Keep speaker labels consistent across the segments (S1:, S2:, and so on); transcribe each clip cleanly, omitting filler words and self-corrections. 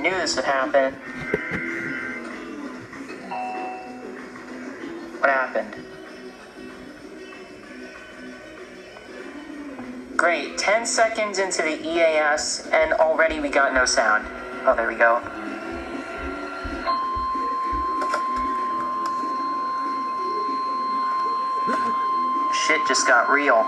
S1: knew this would happen. What happened? Great, 10 seconds into the EAS, and already we got no sound. Oh, there we go. Shit just got real.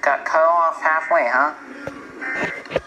S1: Got cut off halfway, huh?